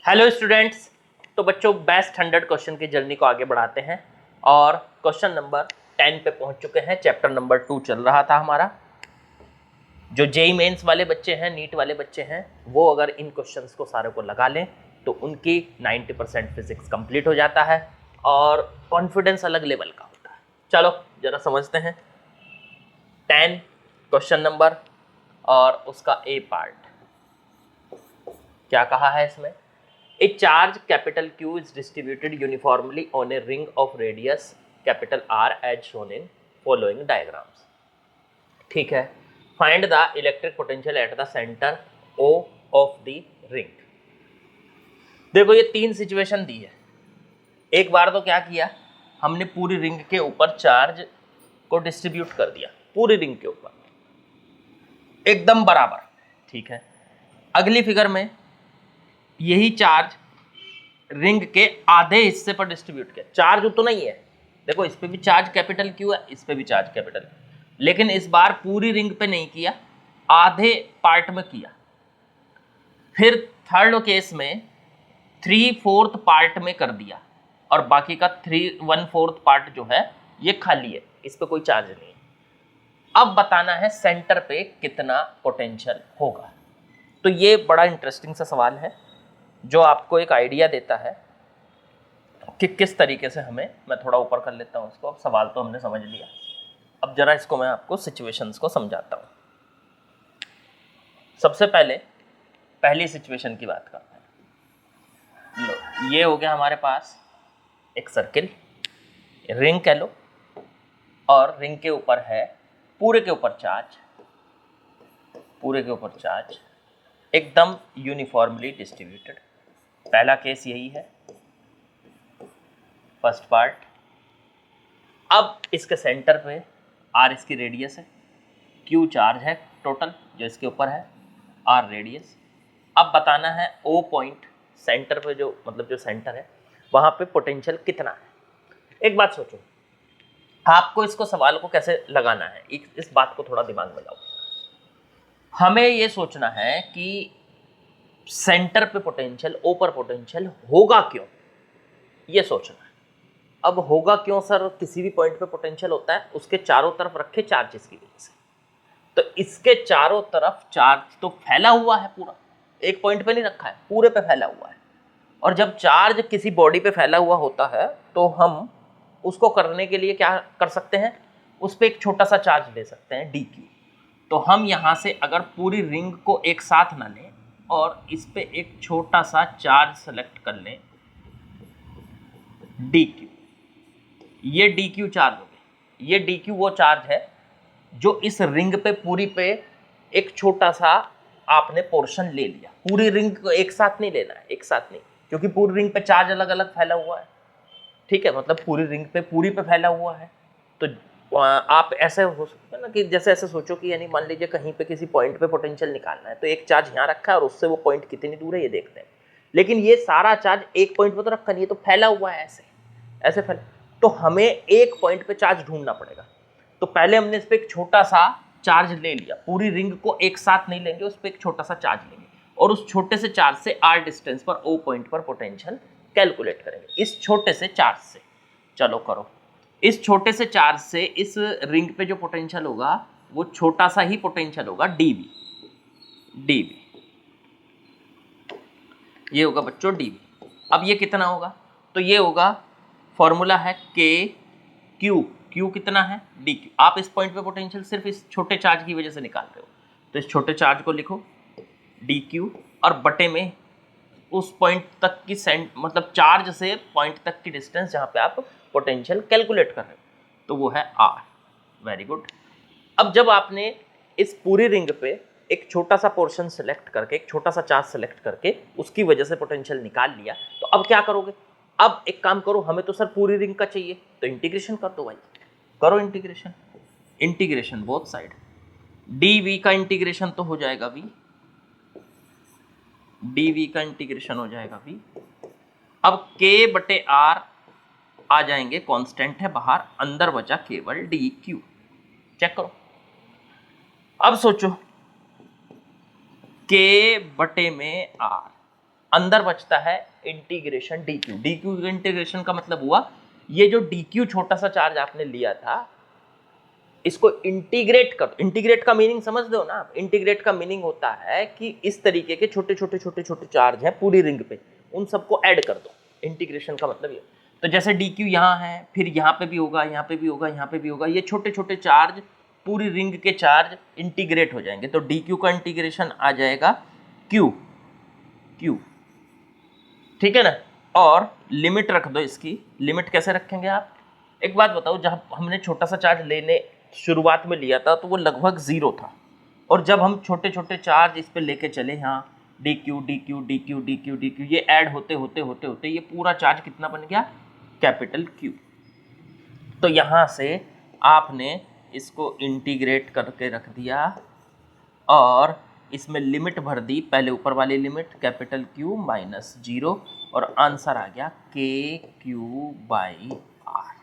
Hello students. तो बच्चों best 100 question की जर्नी को आगे बढ़ाते हैं और क्वेश्चन नंबर 10 पे पहुंच चुके हैं। चैप्टर नंबर 2 चल रहा था हमारा। जो जेई मेंस वाले बच्चे हैं, नीट वाले बच्चे हैं, वो अगर इन क्वेश्चंस को सारे को लगा लें तो उनकी 90% फिजिक्स कंप्लीट हो जाता है और कॉन्फिडेंस अलग लेवल का होता है। चलो जरा समझते हैं 10 क्वेश्चन नंबर और उसका ए पार्ट क्या कहा है इसमें। A charge capital Q is distributed uniformly on a ring of radius capital R as shown in following diagrams. ठीक है, find the electric potential at the center O of the ring. देखो ये तीन situation दी है। एक बार तो क्या किया, हमने पूरी रिंग के ऊपर चार्ज को डिस्ट्रीब्यूट कर दिया, पूरी रिंग के ऊपर एकदम बराबर। ठीक है, अगली फिगर में यही चार्ज रिंग के आधे हिस्से पर डिस्ट्रीब्यूट किया। चार्ज उतना ही है, देखो इस पे भी चार्ज कैपिटल क्यू है, इस पे भी चार्ज कैपिटल, लेकिन इस बार पूरी रिंग पे नहीं किया, आधे पार्ट में किया। फिर थर्ड केस में 3/4 पार्ट में कर दिया और बाकी का 1/4 पार्ट जो है ये खाली है, इस पे कोई चार्ज नहीं है। अब बताना है सेंटर पे कितना पोटेंशियल होगा। तो ये बड़ा इंटरेस्टिंग सा सवाल है जो आपको एक आइडिया देता है कि किस तरीके से हमें, मैं थोड़ा ऊपर कर लेता हूँ इसको। अब सवाल तो हमने समझ लिया, अब जरा इसको मैं आपको सिचुएशंस को समझाता हूँ। सबसे पहले पहली सिचुएशन की बात करते हैं। लो, ये हो गया हमारे पास एक सर्किल, रिंग कह लो, और रिंग के ऊपर है पूरे के ऊपर चार्ज, पूरे के ऊपर चार्ज एकदम यूनिफॉर्मली डिस्ट्रीब्यूटेड। पहला केस यही है, फर्स्ट पार्ट। अब इसके सेंटर पे आर इसकी रेडियस है, क्यू चार्ज है टोटल जो इसके ऊपर है, आर रेडियस। अब बताना है ओ पॉइंट, सेंटर पे जो मतलब जो सेंटर है वहाँ पे पोटेंशियल कितना है। एक बात सोचो, आपको इसको सवाल को कैसे लगाना है, इस बात को थोड़ा दिमाग में लाओ। हमें ये सोचना है कि सेंटर पे पोटेंशियल, ओ पर पोटेंशियल होगा क्यों, ये सोचना है। अब होगा क्यों सर, किसी भी पॉइंट पे पोटेंशियल होता है, उसके चारों तरफ रखे चार्जेस की वजह से। तो इसके चारों तरफ चार्ज तो फैला हुआ है, पूरा एक पॉइंट पे नहीं रखा है, पूरे पे फैला हुआ है। और जब चार्ज किसी बॉडी पे फैला हुआ होता है तो हम उसको करने के लिए क्या कर सकते हैं, उस पर एक छोटा सा चार्ज ले सकते हैं dq। तो हम यहाँ से अगर पूरी रिंग को एक साथ ना लें और इस पे एक छोटा सा चार्ज सेलेक्ट कर लें dq, ये dq चार्ज हो गया। ये dq वो चार्ज है जो इस रिंग पे पूरी पे एक छोटा सा आपने पोर्शन ले लिया। पूरी रिंग को एक साथ नहीं लेना है, एक साथ नहीं, क्योंकि पूरी रिंग पे चार्ज अलग अलग फैला हुआ है। ठीक है, मतलब पूरी रिंग पे पूरी पे फैला हुआ है। तो आप ऐसे हो सकता है ना कि जैसे ऐसे सोचो कि यानी मान लीजिए कहीं पे किसी पॉइंट पे पोटेंशियल निकालना है, तो एक चार्ज यहाँ रखा है और उससे वो पॉइंट कितनी दूर है ये देखते हैं। लेकिन ये सारा चार्ज एक पॉइंट पे तो रखा नहीं है, तो फैला हुआ है ऐसे ऐसे फैला। तो हमें एक पॉइंट पे चार्ज ढूंढना पड़ेगा। तो पहले हमने इस पर एक छोटा सा चार्ज ले लिया, पूरी रिंग को एक साथ नहीं लेंगे, उस पर एक छोटा सा चार्ज लेंगे और उस छोटे से चार्ज से आर डिस्टेंस पर ओ पॉइंट पर पोटेंशियल कैलकुलेट करेंगे इस छोटे से चार्ज से। चलो करो, इस छोटे से चार्ज से इस रिंग पे जो पोटेंशियल होगा वो छोटा सा ही पोटेंशियल होगा डीवी। डीवी ये होगा बच्चों डीवी। अब ये कितना होगा, तो ये होगा, फॉर्मूला है के क्यू, क्यू कितना है डी क्यू। आप इस पॉइंट पे पोटेंशियल सिर्फ इस छोटे चार्ज की वजह से निकाल रहे हो, तो इस छोटे चार्ज को लिखो डी क्यू और बटे में उस पॉइंट तक की मतलब चार्ज से पॉइंट तक की डिस्टेंस जहाँ पे आप पोटेंशियल कैलकुलेट कर रहे हो, तो वो है आर। Very good. अब जब आपने इस पूरी रिंग पे एक छोटा सा पोर्शन सेलेक्ट करके, एक छोटा सा चार्ज सेलेक्ट करके उसकी वजह से पोटेंशियल निकाल लिया, तो अब क्या करोगे, अब एक काम करो, हमें तो सर पूरी रिंग का चाहिए, तो इंटीग्रेशन कर दो भाई, करो integration. Integration both side, D V का इंटीग्रेशन तो हो जाएगा वी, dv का इंटीग्रेशन हो जाएगा v। अब k बटे r आ जाएंगे, कांस्टेंट है बाहर, अंदर बचा केवल dq। चेक करो, अब सोचो k बटे में r, अंदर बचता है integration D Q. D Q integration का मतलब हुआ ये जो डी क्यू छोटा सा चार्ज आपने लिया था, इसको इंटीग्रेट कर दो। इंटीग्रेट का मीनिंग समझ दो ना आप। इंटीग्रेट का मीनिंग होता है कि इस तरीके के छोटे छोटे छोटे छोटे चार्ज हैं पूरी रिंग पे, उन सबको ऐड कर दो। इंटीग्रेशन का मतलब ये। तो जैसे डी क्यू यहाँ है, फिर यहाँ पे भी होगा, यहाँ पे भी होगा, यहाँ पे भी होगा, ये छोटे छोटे चार्ज पूरी रिंग के चार्ज इंटीग्रेट हो जाएंगे। तो डी क्यू का इंटीग्रेशन आ जाएगा क्यू क्यू, ठीक है ना। और लिमिट रख दो इसकी। लिमिट कैसे रखेंगे आप? एक बात बताओ, जब हमने छोटा सा चार्ज लेने शुरुआत में लिया था तो वो लगभग 0 था, और जब हम छोटे छोटे चार्ज इस पे लेके चले, यहाँ D Q D Q D Q D Q D Q, ये ऐड होते होते होते होते ये पूरा चार्ज कितना बन गया? Capital Q. तो यहाँ से आपने इसको इंटीग्रेट करके रख दिया और इसमें लिमिट भर दी, पहले ऊपर वाली लिमिट कैपिटल क्यू माइनस 0, और आंसर आ गया के क्यू बाई आर।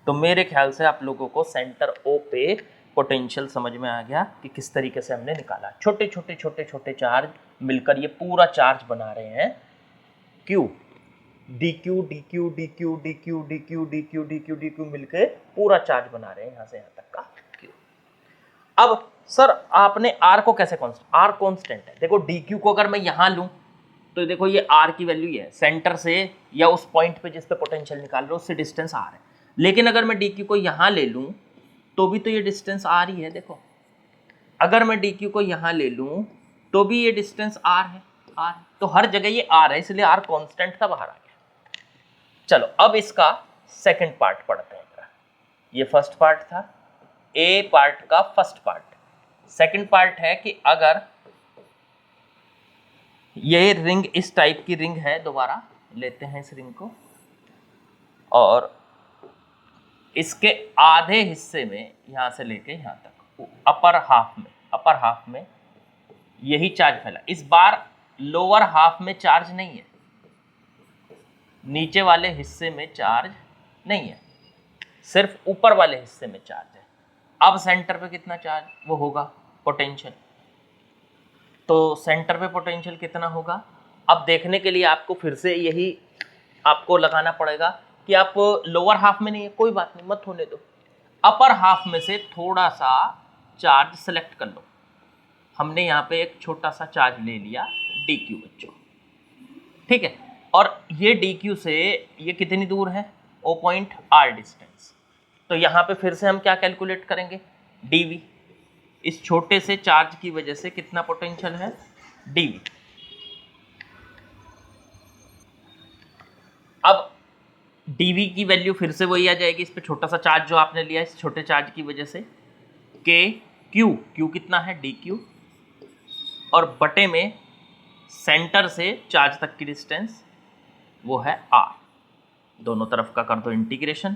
तो मेरे ख्याल से आप लोगों को सेंटर ओ पे पोटेंशियल समझ में आ गया कि किस तरीके से हमने निकाला। छोटे छोटे छोटे छोटे चार्ज मिलकर ये पूरा चार्ज बना रहे हैं Q. D Q D Q D Q D Q D Q D Q D Q D Q मिलकर पूरा चार्ज बना रहे हैं यहाँ से यहाँ तक का क्यू। अब सर आपने आर को कैसे कांस्टेंट? आर कांस्टेंट है। देखो डी क्यू को अगर मैं यहाँ लूँ तो देखो ये आर की वैल्यू है, सेंटर से या उस पॉइंट पे जिस पे पोटेंशियल निकाल रहे हो उससे डिस्टेंस आर है। लेकिन अगर मैं डी क्यू को यहाँ ले लूँ तो भी तो ये डिस्टेंस आर ही है। देखो अगर मैं डी क्यू को यहाँ ले लूँ तो भी ये डिस्टेंस आर है, आर। तो हर जगह ये आर है, इसलिए आर कांस्टेंट था, बाहर आ गया। चलो अब इसका सेकंड पार्ट पढ़ते हैं। ये फर्स्ट पार्ट था, ए पार्ट का फर्स्ट पार्ट। सेकंड पार्ट है कि अगर ये रिंग इस टाइप की रिंग है, दोबारा लेते हैं इस रिंग को, और इसके आधे हिस्से में यहाँ से लेके यहाँ तक अपर हाफ में यही चार्ज फैला। इस बार लोअर हाफ में चार्ज नहीं है, नीचे वाले हिस्से में चार्ज नहीं है, सिर्फ ऊपर वाले हिस्से में चार्ज है। अब सेंटर पे कितना चार्ज वो होगा? पोटेंशियल। तो सेंटर पे पोटेंशियल कितना होगा? अब देखने के लिए आपको फिर से यही आपको लगाना पड़ेगा कि आप लोअर हाफ में नहीं है, कोई बात नहीं, मत होने दो। अपर हाफ में से थोड़ा सा चार्ज सेलेक्ट कर लो। हमने यहाँ पे एक छोटा सा चार्ज ले लिया डी क्यू बच्चों, ठीक है। और ये डी क्यू से ये कितनी दूर है? O point R distance. तो यहाँ पे फिर से हम क्या कैलकुलेट करेंगे? D V. इस छोटे से चार्ज की वजह से कितना पोटेंशियल है? D V. अब dv की वैल्यू फिर से वही आ जाएगी, इस पे छोटा सा चार्ज जो आपने लिया, इस छोटे चार्ज की वजह से के क्यू कितना है? डी क्यू, और बटे में सेंटर से चार्ज तक की डिस्टेंस वो है आर। दोनों तरफ का कर दो इंटीग्रेशन।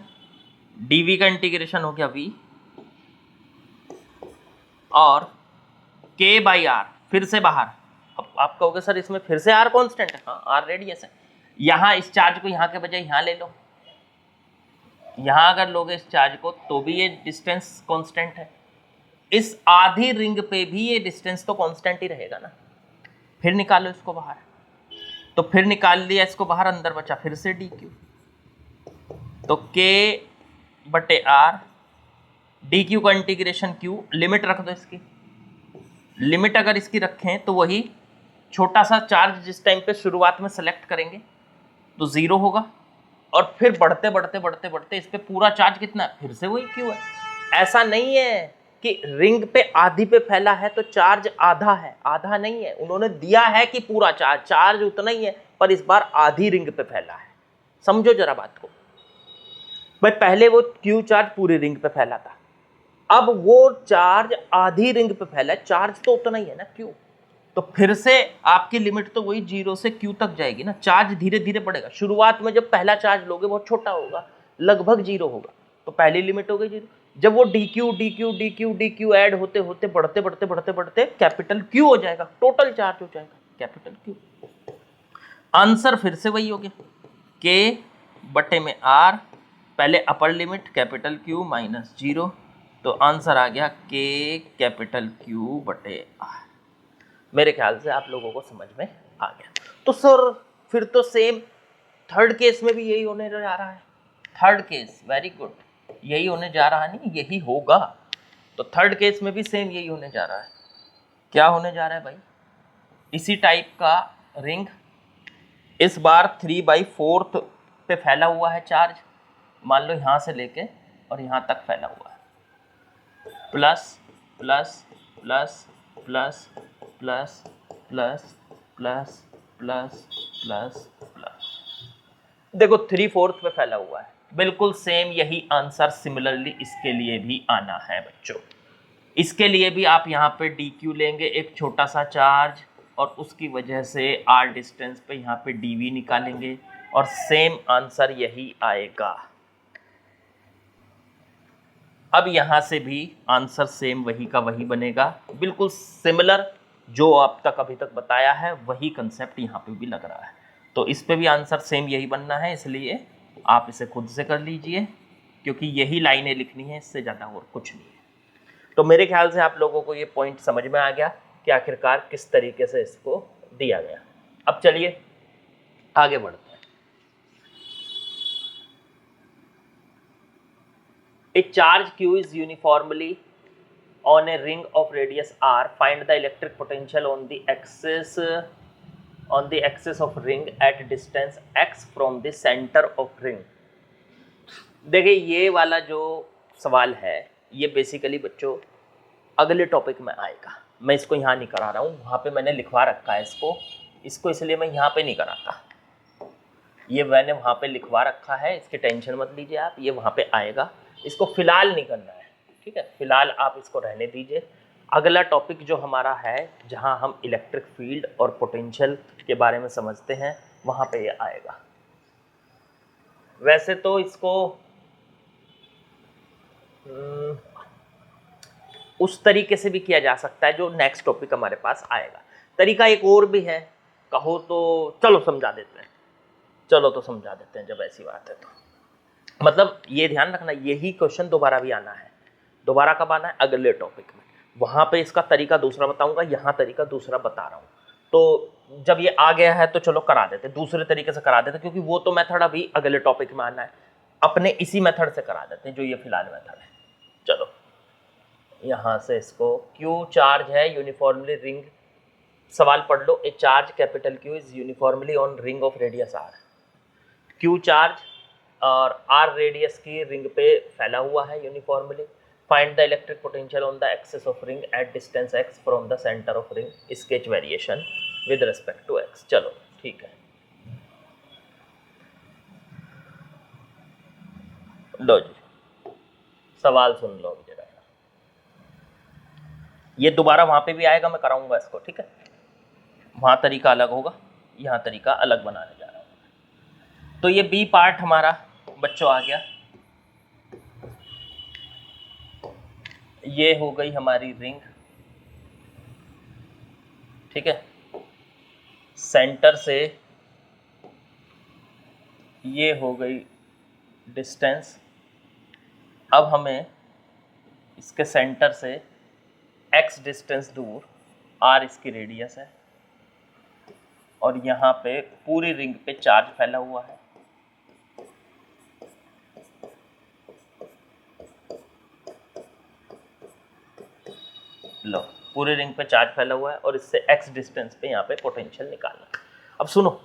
dv का इंटीग्रेशन हो गया v, और k बाई आर फिर से बाहर। अब आप कहोगे सर इसमें फिर से r कांस्टेंट है। हाँ, r रेडियस है। यहाँ इस चार्ज को यहाँ के बजाय यहाँ ले लो, यहाँ अगर लोगे इस चार्ज को तो भी ये डिस्टेंस कांस्टेंट है। इस आधी रिंग पे भी ये डिस्टेंस तो कांस्टेंट ही रहेगा ना। फिर निकालो इसको बाहर, तो फिर निकाल लिया इसको बाहर, अंदर बचा फिर से डी क्यू। तो के बटे आर, डी क्यू का इंटीग्रेशन क्यू। लिमिट रख दो इसकी। लिमिट अगर इसकी रखें तो वही छोटा सा चार्ज जिस टाइम पे शुरुआत में सेलेक्ट करेंगे तो 0 होगा, और फिर बढ़ते बढ़ते बढ़ते बढ़ते इस पे पूरा चार्ज कितना है? फिर से वही क्यू है। ऐसा नहीं है कि रिंग पे आधी पे फैला है तो चार्ज आधा है, आधा नहीं है। उन्होंने दिया है कि पूरा चार्ज उतना ही है, पर इस बार आधी रिंग पे फैला है। समझो जरा बात को भाई। पहले वो क्यू चार्ज पूरी रिंग पे फैला था, अब वो चार्ज आधी रिंग पे फैला है, चार्ज तो उतना ही है ना क्यू। तो फिर से आपकी लिमिट तो वही 0 से क्यू तक जाएगी ना। चार्ज धीरे धीरे बढ़ेगा। शुरुआत में जब पहला चार्ज लोगे बहुत छोटा होगा, लगभग 0 होगा, तो पहली लिमिट हो गई 0। जब वो D Q D Q D Q D Q add होते होते बढ़ते बढ़ते बढ़ते बढ़ते कैपिटल क्यू हो जाएगा, टोटल चार्ज हो जाएगा कैपिटल क्यू। आंसर फिर से वही हो गया, के बटे में आर, पहले upper limit capital Q minus 0, तो आंसर आ गया के कैपिटल क्यू बटे आर। मेरे ख्याल से आप लोगों को समझ में आ गया। तो सर फिर तो सेम थर्ड केस में भी यही होने जा रहा है। थर्ड केस, वेरी गुड, यही होने जा रहा है, नहीं यही होगा। तो थर्ड केस में भी सेम यही होने जा रहा है। क्या होने जा रहा है भाई? इसी टाइप का रिंग, इस बार 3/4 पे फैला हुआ है चार्ज, मान लो यहाँ से लेके और यहाँ तक फैला हुआ है, plus plus plus plus plus plus plus plus plus plus, देखो 3/4 पे फैला हुआ है। बिल्कुल सेम यही आंसर सिमिलरली इसके लिए भी आना है बच्चों। इसके लिए भी आप यहाँ पे dq लेंगे, एक छोटा सा चार्ज, और उसकी वजह से r डिस्टेंस पे यहाँ पे dv निकालेंगे और सेम आंसर यही आएगा। अब यहाँ से भी आंसर सेम वही का वही बनेगा, बिल्कुल सिमिलर जो आप तक अभी तक बताया है वही कंसेप्ट यहाँ पे भी लग रहा है। तो इस पे भी आंसर सेम यही बनना है, इसलिए आप इसे खुद से कर लीजिए, क्योंकि यही लाइनें लिखनी है, इससे ज़्यादा और कुछ नहीं है। तो मेरे ख्याल से आप लोगों को ये पॉइंट समझ में आ गया कि आखिरकार किस तरीके से इसको दिया गया। अब चलिए आगे बढ़ते हैं। ए charge Q is uniformly on a ring of radius r. Find the electric potential on the axis of ring at distance x from the center of ring. देखिए ये वाला जो सवाल है ये बेसिकली बच्चों अगले टॉपिक में आएगा। मैं इसको यहाँ नहीं करा रहा हूँ, वहाँ पे मैंने लिखवा रखा है इसको इसलिए मैं यहाँ पे नहीं कराता। ये मैंने वहाँ पे लिखवा रखा है, इसकी टेंशन मत लीजिए आप, ये वहाँ पे आएगा। इसको फिलहाल नहीं करना है, ठीक है, फिलहाल आप इसको रहने दीजिए। अगला टॉपिक जो हमारा है जहाँ हम इलेक्ट्रिक फील्ड और पोटेंशियल के बारे में समझते हैं वहाँ पे ये आएगा। वैसे तो इसको उस तरीके से भी किया जा सकता है जो नेक्स्ट टॉपिक हमारे पास आएगा। तरीका एक और भी है, कहो तो चलो समझा देते हैं, जब ऐसी बात है तो। मतलब ये ध्यान रखना यही क्वेश्चन दोबारा भी आना है। दोबारा कब आना है? अगले टॉपिक में। वहाँ पे इसका तरीका दूसरा बताऊंगा, यहाँ तरीका दूसरा बता रहा हूँ। तो जब ये आ गया है तो चलो करा देते, दूसरे तरीके से करा देते, क्योंकि वो तो मेथड अभी अगले टॉपिक में आना है। अपने इसी मेथड से करा देते हैं जो ये फिलहाल मेथड है। चलो यहाँ से इसको Q चार्ज है यूनिफॉर्मली रिंग, सवाल पढ़ लो। A charge capital Q is uniformly on ring of radius R। Q charge और R रेडियस की रिंग पे फैला हुआ है uniformly. Find the electric potential on the axis of ring at distance x from the centre of ring, sketch variation with respect to x। चलो ठीक है, लो जी सवाल सुन लो जरा। ये दोबारा वहाँ पे भी आएगा, मैं कराऊंगा इसको, ठीक है। वहाँ तरीका अलग होगा, यहाँ तरीका अलग बनाने जा रहा हूँ। तो ये बी पार्ट हमारा बच्चों आ गया। ये हो गई हमारी रिंग, ठीक है। सेंटर से ये हो गई डिस्टेंस। अब हमें इसके सेंटर से x डिस्टेंस दूर, r इसकी रेडियस है, और यहाँ पे पूरी रिंग पे चार्ज फैला हुआ है। लो पूरे रिंग पे चार्ज फैला हुआ है और इससे x डिस्टेंस पे यहाँ पे पोटेंशियल निकालना। अब सुनो,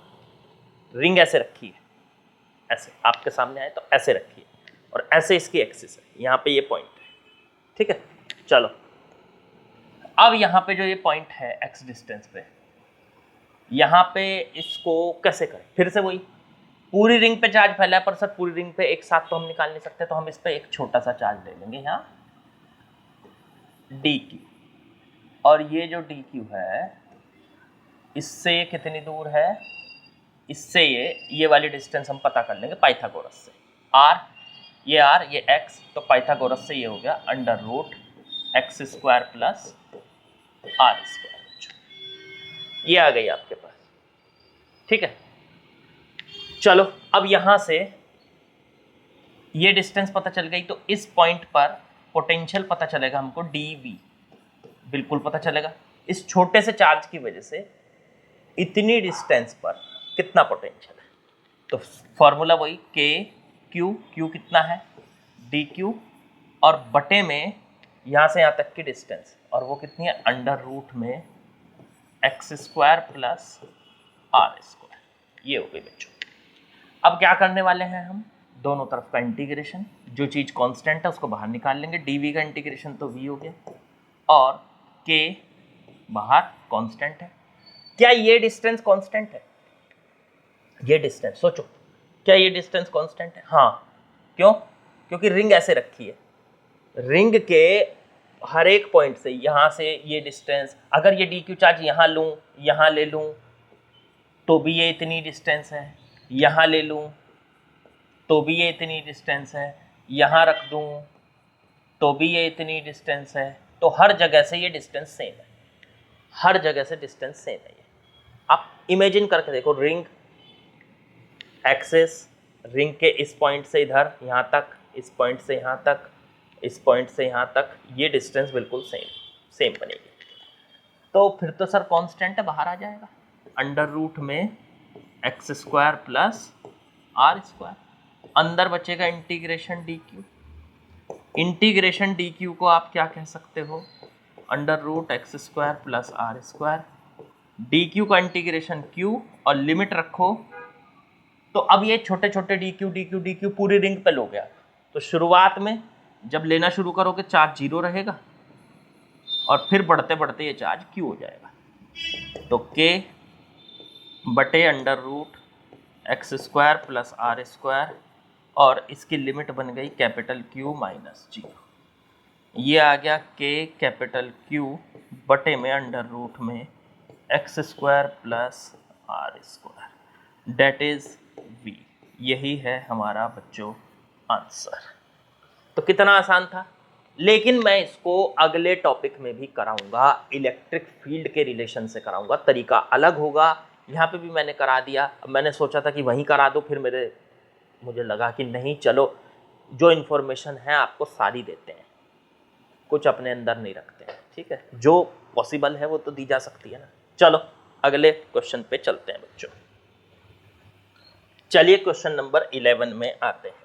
रिंग ऐसे रखी है, ऐसे आपके सामने आए तो ऐसे रखी है, और ऐसे इसकी एक्सिस है, यहाँ पे ये पॉइंट है, ठीक है। चलो अब यहाँ पे जो ये पॉइंट है x डिस्टेंस पे, यहाँ पे इसको कैसे करें? फिर से वही, पूरी रिंग पे चार्ज फैला है, पर सर पूरी रिंग पे एक साथ तो हम निकाल नहीं सकते, तो हम इस पे एक छोटा सा चार्ज ले लेंगे यहाँ dq, और ये जो dq है इससे ये कितनी दूर है? इससे ये वाली डिस्टेंस हम पता कर लेंगे पाइथागोरस से। r ये x, तो पाइथागोरस से ये हो गया √x² प्लस r²। ये आ गई आपके पास, ठीक है। चलो अब यहाँ से ये डिस्टेंस पता चल गई, तो इस पॉइंट पर पोटेंशियल पता चलेगा हमको dV, बिल्कुल पता चलेगा। इस छोटे से चार्ज की वजह से इतनी डिस्टेंस पर कितना पोटेंशियल है। तो फॉर्मूला वही के क्यू, क्यू कितना है डी क्यू, और बटे में यहाँ से यहाँ तक की डिस्टेंस, और वो कितनी है अंडर रूट में X square plus R square. ये हो गई बच्चों। अब क्या करने वाले हैं हम, दोनों तरफ का इंटीग्रेशन, जो चीज़ कांस्टेंट है उसको बाहर निकाल लेंगे, डीवी का इंटीग्रेशन तो वी हो गया, और के बाहर कांस्टेंट है। क्या ये डिस्टेंस कांस्टेंट है, ये डिस्टेंस सोचो, क्या ये डिस्टेंस कांस्टेंट है? हाँ, क्यों? क्योंकि रिंग ऐसे रखी है, रिंग के हर एक पॉइंट से, यहाँ से ये डिस्टेंस, अगर ये डी क्यू चार्ज यहाँ लूँ, यहाँ ले लूँ तो भी ये इतनी डिस्टेंस है, यहाँ ले लूँ तो भी ये इतनी डिस्टेंस है, यहाँ रख दूँ तो भी ये इतनी डिस्टेंस है, तो हर जगह से ये डिस्टेंस सेम है, हर जगह से डिस्टेंस सेम है। ये आप इमेजिन करके देखो, रिंग एक्सिस, रिंग के इस पॉइंट से इधर यहाँ तक, इस पॉइंट से यहाँ तक, इस पॉइंट से यहाँ तक, ये डिस्टेंस बिल्कुल सेम बनेगी। तो फिर तो सर कांस्टेंट है, बाहर आ जाएगा, अंडर रूट में X square plus R square, अंदर बचेगा integration D Q. Integration D Q को आप क्या कह सकते हो, under root X square plus R square, D Q का इंटीग्रेशन क्यू, और लिमिट रखो। तो अब ये छोटे छोटे D Q D Q D Q पूरी रिंग पे लो गया, तो शुरुआत में जब लेना शुरू करोगे चार्ज 0 रहेगा, और फिर बढ़ते बढ़ते ये चार्ज क्यू हो जाएगा। तो के बटे under root X square plus R square, और इसकी लिमिट बन गई कैपिटल क्यू माइनस जी। ये आ गया के कैपिटल क्यू बटे में अंडर रूट में X square plus R square, that is V. यही है हमारा बच्चों आंसर। तो कितना आसान था, लेकिन मैं इसको अगले टॉपिक में भी कराऊंगा, इलेक्ट्रिक फील्ड के रिलेशन से कराऊंगा, तरीका अलग होगा। यहाँ पे भी मैंने करा दिया, अब मैंने सोचा था कि वहीं करा दो, फिर मुझे लगा कि नहीं, चलो जो इन्फॉर्मेशन है आपको सारी देते हैं, कुछ अपने अंदर नहीं रखते हैं, ठीक है, जो पॉसिबल है वो तो दी जा सकती है ना। चलो अगले क्वेश्चन पे चलते हैं बच्चों। चलिए क्वेश्चन नंबर 11 में आते हैं।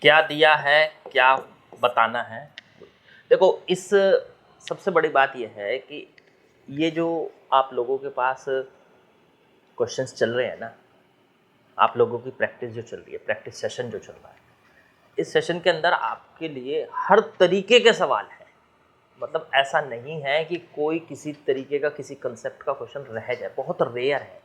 क्या दिया है, क्या बताना है। देखो, इस सबसे बड़ी बात यह है कि ये जो आप लोगों के पास क्वेश्चंस चल रहे हैं ना, आप लोगों की प्रैक्टिस जो चल रही है, प्रैक्टिस सेशन जो चल रहा है, इस सेशन के अंदर आपके लिए हर तरीके के सवाल हैं। मतलब ऐसा नहीं है कि कोई किसी तरीके का किसी कंसेप्ट का क्वेश्चन रह जाए, बहुत रेयर है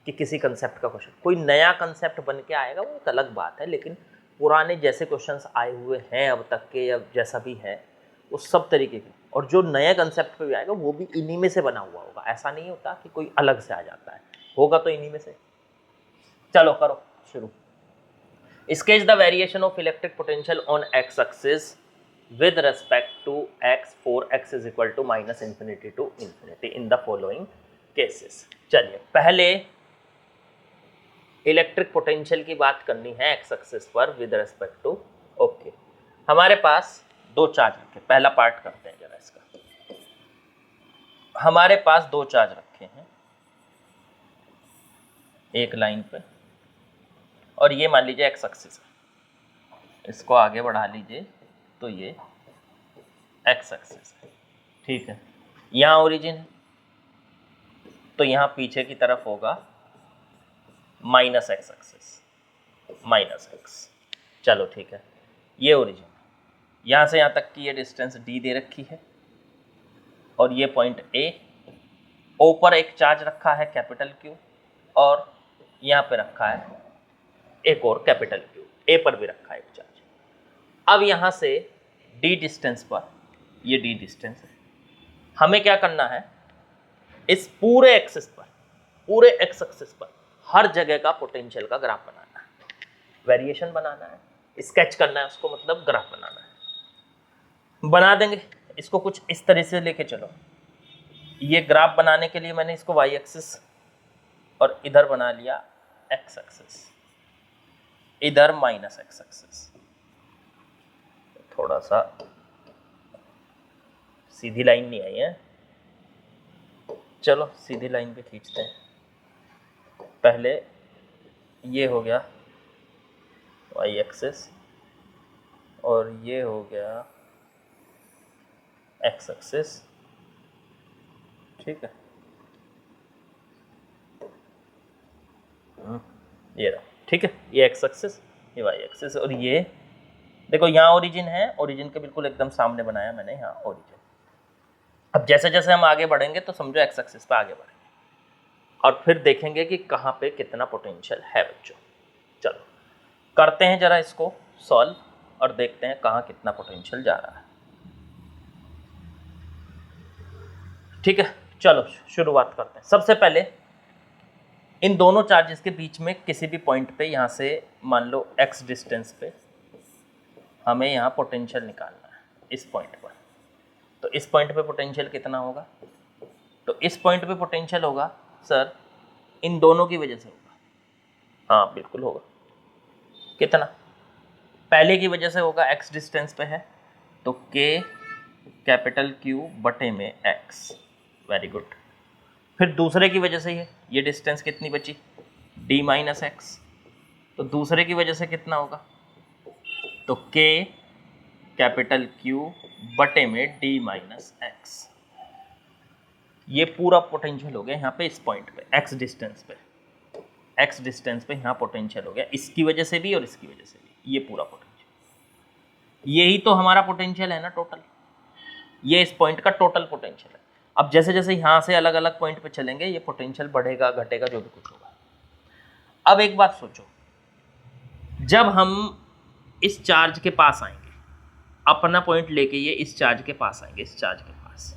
कि किसी कंसेप्ट का क्वेश्चन, कोई नया कंसेप्ट बन के आएगा वो एक अलग बात है, लेकिन पुराने जैसे क्वेश्चंस आए हुए हैं अब तक के, या जैसा भी है वो सब तरीके के, और जो नए कंसेप्ट पे भी आएगा वो भी इन्हीं में से बना हुआ होगा। ऐसा नहीं होता कि कोई अलग से आ जाता है, होगा तो इन्हीं में से। चलो करो शुरू। Sketch the variation of electric potential on x-axis with respect to x for x is equal to minus infinity to infinity in the following cases। चलिए पहले इलेक्ट्रिक पोटेंशियल की बात करनी है एक्स एक्सिस पर विद रेस्पेक्ट टू, ओके, हमारे पास दो charge रखे, पहला पार्ट करते हैं जरा इसका। हमारे पास दो चार्ज रखे हैं एक लाइन पे, और ये मान लीजिए एक्स एक्सिस है, इसको आगे बढ़ा लीजिए तो ये एक्स एक्सिस है, ठीक है। यहाँ ओरिजिन है तो यहाँ पीछे की तरफ होगा minus x axis, minus x, चलो ठीक है। ये ओरिजिन, यहाँ से यहाँ तक की ये डिस्टेंस डी दे रखी है, और ये पॉइंट ए, ऊपर एक चार्ज रखा है कैपिटल क्यू, और यहाँ पे रखा है एक और कैपिटल क्यू, ए पर भी रखा है एक चार्ज। अब यहाँ से डी डिस्टेंस पर, ये डी डिस्टेंस है, हमें क्या करना है, इस पूरे एक्सिस पर, पूरे एक्स एक्सिस पर हर जगह का पोटेंशियल का ग्राफ बनाना है, वेरिएशन बनाना है, स्केच करना है उसको, मतलब ग्राफ बनाना है। बना देंगे इसको कुछ इस तरह से लेके चलो। ये ग्राफ बनाने के लिए मैंने इसको वाई एक्सिस और इधर बना लिया एक्स एक्सिस, इधर माइनस एक्स एक्सिस, थोड़ा सा सीधी लाइन नहीं आई है, चलो सीधी लाइन पे खींचते हैं। पहले ये हो गया वाई एक्सिस और ये हो गया एक्स एक्सिस, ठीक है। ये रहा, ठीक है, ये एक्स एक्सिस, ये वाई एक्सिस, और ये देखो यहाँ ओरिजिन है, ओरिजिन के बिल्कुल एकदम सामने बनाया मैंने यहाँ ओरिजिन। अब जैसे जैसे हम आगे बढ़ेंगे तो समझो एक्स एक्सिस पे आगे बढ़ेंगे और फिर देखेंगे कि कहाँ पे कितना पोटेंशियल है बच्चों। चलो करते हैं जरा इसको सॉल्व और देखते हैं कहाँ कितना पोटेंशियल जा रहा है। ठीक है, चलो शुरुआत करते हैं। सबसे पहले इन दोनों चार्जेस के बीच में किसी भी पॉइंट पे, यहाँ से मान लो x डिस्टेंस पे हमें यहाँ पोटेंशियल निकालना है इस पॉइंट पर। तो इस पॉइंट पे पोटेंशियल कितना होगा? तो इस पॉइंट पे पोटेंशियल होगा सर इन दोनों की वजह से होगा। हाँ बिल्कुल होगा। कितना? पहले की वजह से होगा, x डिस्टेंस पे है तो k कैपिटल Q बटे में x, वेरी गुड। फिर दूसरे की वजह से ये डिस्टेंस कितनी बची? d माइनस एक्स, तो दूसरे की वजह से कितना होगा? तो k कैपिटल Q बटे में d माइनस एक्स। ये पूरा पोटेंशियल हो गया यहाँ पे इस पॉइंट पे, x डिस्टेंस पे, x डिस्टेंस पे यहाँ पोटेंशियल हो गया, इसकी वजह से भी और इसकी वजह से भी, ये पूरा पोटेंशियल। यही तो हमारा पोटेंशियल है ना टोटल, ये इस पॉइंट का टोटल पोटेंशियल है। अब जैसे जैसे यहाँ से अलग अलग पॉइंट पे चलेंगे ये पोटेंशियल बढ़ेगा घटेगा जो भी कुछ होगा। अब एक बात सोचो, जब हम इस चार्ज के पास आएंगे, अपना पॉइंट लेके ये इस चार्ज के पास आएंगे, इस चार्ज के पास,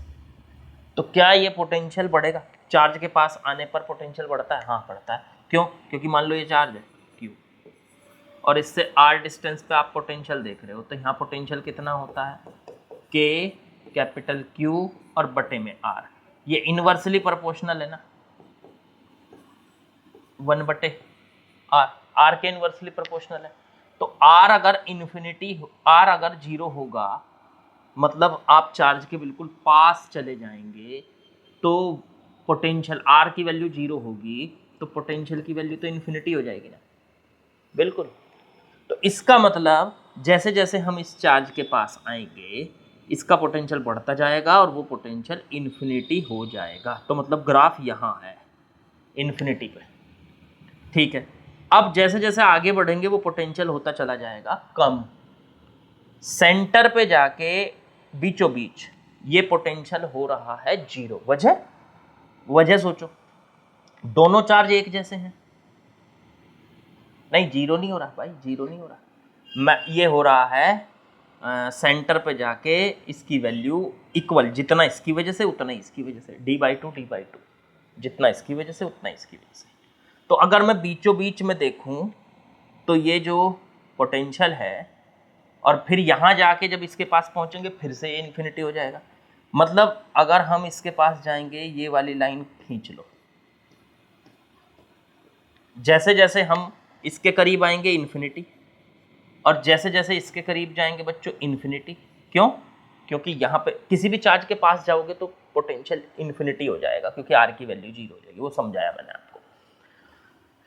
तो क्या ये पोटेंशियल बढ़ेगा? चार्ज के पास आने पर पोटेंशियल बढ़ता है? हाँ बढ़ता है। क्यों? क्योंकि मान लो ये चार्ज है Q और इससे r डिस्टेंस पे आप पोटेंशियल देख रहे हो, तो यहाँ पोटेंशियल कितना होता है? K कैपिटल Q और बटे में R। ये इनवर्सली प्रोपोर्शनल है ना, 1 बटे R, R के इनवर्सली प्रोपोर्शनल है। तो R अगर इन्फिनिटी, R अगर 0 होगा मतलब आप चार्ज के बिल्कुल पास चले जाएंगे तो पोटेंशियल, R की वैल्यू 0 होगी तो पोटेंशियल की वैल्यू तो इन्फिनिटी हो जाएगी ना, बिल्कुल। तो इसका मतलब जैसे जैसे हम इस चार्ज के पास आएंगे इसका पोटेंशियल बढ़ता जाएगा और वो पोटेंशियल इन्फिनिटी हो जाएगा। तो मतलब ग्राफ यहाँ है इन्फिनिटी पे, ठीक है। अब जैसे जैसे आगे बढ़ेंगे वो पोटेंशियल होता चला जाएगा कम, सेंटर पे जाके बीचों बीच ये पोटेंशियल हो रहा है 0। वजह सोचो, दोनों चार्ज एक जैसे हैं। नहीं 0 नहीं हो रहा भाई, 0 नहीं हो रहा, ये हो रहा है सेंटर पे जाके इसकी वैल्यू इक्वल, जितना इसकी वजह से उतना इसकी वजह से, d/2 जितना इसकी वजह से उतना इसकी वजह से। तो अगर मैं बीचों बीच में देखूं तो ये जो पोटेंशियल है और फिर यहाँ जाके जब इसके पास पहुँचेंगे फिर से ये इन्फिनिटी हो जाएगा। मतलब अगर हम इसके पास जाएंगे, ये वाली लाइन खींच लो, जैसे जैसे हम इसके करीब आएंगे इन्फिनिटी, और जैसे जैसे इसके करीब जाएंगे बच्चों इन्फिनिटी। क्यों? क्योंकि यहाँ पे किसी भी चार्ज के पास जाओगे तो पोटेंशियल इन्फिनिटी हो जाएगा क्योंकि R की वैल्यू 0 हो जाएगी, वो समझाया मैंने आपको।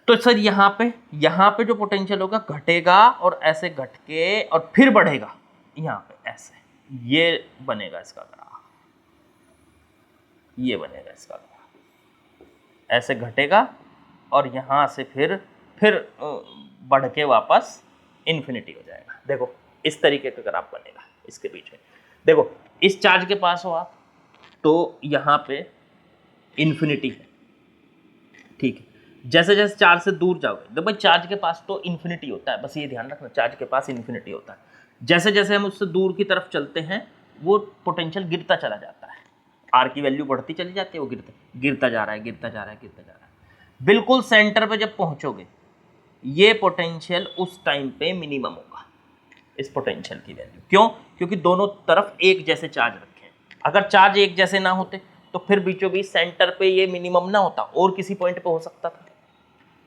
तो सर यहाँ पे जो पोटेंशियल होगा घटेगा और ऐसे घट के और फिर बढ़ेगा यहाँ पे ऐसे, ये बनेगा इसका ग्राफ, ये बनेगा इसका ग्राफ, ऐसे घटेगा और यहाँ से फिर बढ़ के वापस इन्फिनिटी हो जाएगा। देखो इस तरीके का ग्राफ बनेगा इसके बीच में। देखो इस चार्ज के पास हो आप तो यहाँ पे इन्फिनिटी है, ठीक है। जैसे जैसे चार्ज से दूर जाओगे, देखो भाई चार्ज के पास तो इन्फिनिटी होता है, बस ये ध्यान रखना, चार्ज के पास इन्फिनिटी होता है। जैसे जैसे हम उससे दूर की तरफ चलते हैं वो पोटेंशियल गिरता चला जाता है, R की वैल्यू बढ़ती चली जाती है, वो गिरता जा रहा है। बिल्कुल सेंटर पे जब पहुंचोगे ये पोटेंशियल उस टाइम पे मिनिमम होगा, इस पोटेंशियल की वैल्यू। क्यों? क्योंकि दोनों तरफ एक जैसे चार्ज रखे हैं। अगर चार्ज एक जैसे ना होते तो फिर बीचों बीच सेंटर पे ये मिनिमम ना होता, और किसी पॉइंट पे हो सकता था।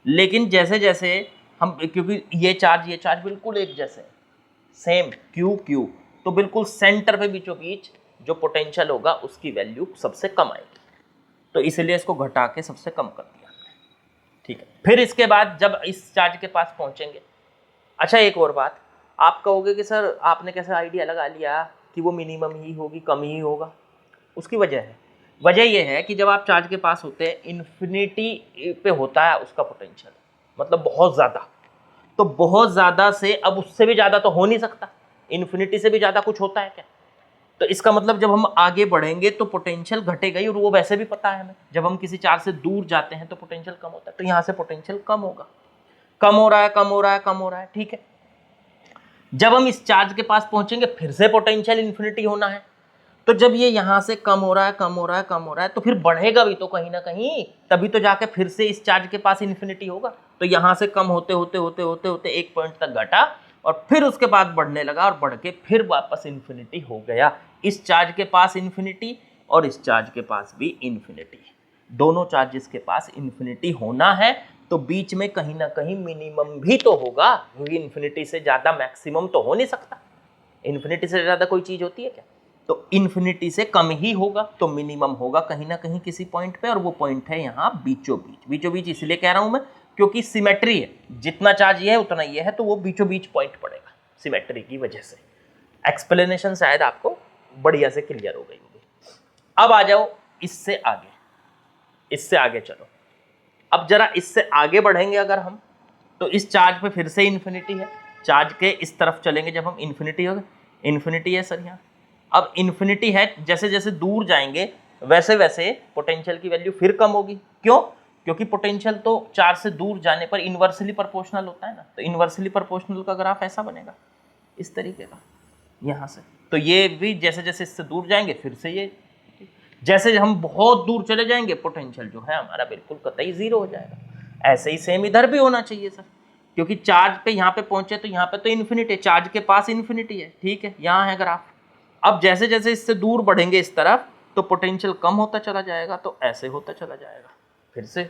लेकिन जैसे जैसे हम, क्योंकि ये चार्ज बिल्कुल एक जैसे सेम Q, तो बिल्कुल सेंटर पे बीचों बीच जो पोटेंशियल होगा उसकी वैल्यू सबसे कम आएगी। तो इसलिए इसको घटा के सबसे कम कर दिया। ठीक है, फिर इसके बाद जब इस चार्ज के पास पहुंचेंगे, अच्छा एक और बात, आप कहोगे कि सर आपने कैसे आइडिया लगा लिया कि वो मिनिमम ही होगी, कम ही होगा? उसकी वजह ये है कि जब आप चार्ज के पास होते हैं, इन्फिनिटी पे होता है उसका पोटेंशियल, मतलब बहुत ज़्यादा, तो बहुत ज़्यादा से अब उससे भी ज़्यादा तो हो नहीं सकता, इन्फिनिटी से भी ज़्यादा कुछ होता है क्या? तो इसका मतलब जब हम आगे बढ़ेंगे तो पोटेंशियल घटेगा ही, और वो वैसे भी पता है हमें, जब हम किसी चार्ज से दूर जाते हैं तो पोटेंशियल कम होता है, तो यहाँ से पोटेंशियल कम होगा, कम हो रहा है, कम हो रहा है, कम हो रहा है। ठीक है, जब हम इस चार्ज के पास पहुंचेंगे फिर से पोटेंशियल इन्फिनिटी होना है, तो जब ये यहां से कम हो रहा है, कम हो रहा है, कम हो रहा है, तो फिर बढ़ेगा भी तो कहीं ना कहीं, तभी तो जाके फिर से इस चार्ज के पास इन्फिनिटी होगा। तो यहां से कम होते होते होते होते होते एक पॉइंट तक घटा, और फिर उसके बाद बढ़ने लगा, और बढ़ के फिर वापस इन्फिनिटी हो गया। इस चार्ज के पास इन्फिनिटी और इस चार्ज के पास भी इन्फिनिटी, दोनों चार्जेस के पास इन्फिनिटी होना है, तो बीच में कहीं ना कहीं मिनिमम भी तो होगा, क्योंकि इन्फिनिटी से ज्यादा मैक्सिमम तो हो नहीं सकता। इन्फिनिटी से ज्यादा कोई चीज होती है क्या? तो इन्फिनिटी से कम ही होगा, तो मिनिमम होगा कहीं ना कहीं किसी पॉइंट पे, और वो पॉइंट है यहाँ बीचों बीच। बीचों बीच इसलिए कह रहा हूं मैं क्योंकि सिमेट्री है, जितना चार्ज ये है उतना ये है, तो वो बीचों बीच पॉइंट पड़ेगा सिमेट्री की वजह से। एक्सप्लेनेशन शायद आपको बढ़िया से क्लियर हो गई होगी। अब आ जाओ इससे आगे, इससे आगे चलो। अब जरा इससे आगे बढ़ेंगे अगर हम, तो इस चार्ज पे फिर से इन्फिनिटी है, चार्ज के इस तरफ चलेंगे जब हम, इन्फिनिटी हो गई, इन्फिनिटी है सर यहाँ। अब इन्फिनिटी है, जैसे जैसे दूर जाएंगे वैसे वैसे पोटेंशियल की वैल्यू फिर कम होगी। क्यों? क्योंकि पोटेंशियल तो चार्ज से दूर जाने पर इन्वर्सली प्रोपोर्शनल होता है ना, तो इन्वर्सली प्रोपोर्शनल का ग्राफ ऐसा बनेगा, इस तरीके का, यहाँ से। तो ये भी जैसे जैसे इससे दूर जाएंगे फिर से ये, जैसे हम बहुत दूर चले जाएंगे पोटेंशियल जो है हमारा बिल्कुल कतई जीरो हो जाएगा। ऐसे ही सेम इधर भी होना चाहिए सर, क्योंकि चार्ज पे यहाँ पे पहुंचे तो यहाँ पे तो इन्फिनिटी, चार्ज के पास इन्फिनिटी है, ठीक है, यहाँ है ग्राफ। अब जैसे जैसे इससे दूर बढ़ेंगे इस तरफ, तो पोटेंशियल कम होता चला जाएगा, तो ऐसे होता चला जाएगा फिर से।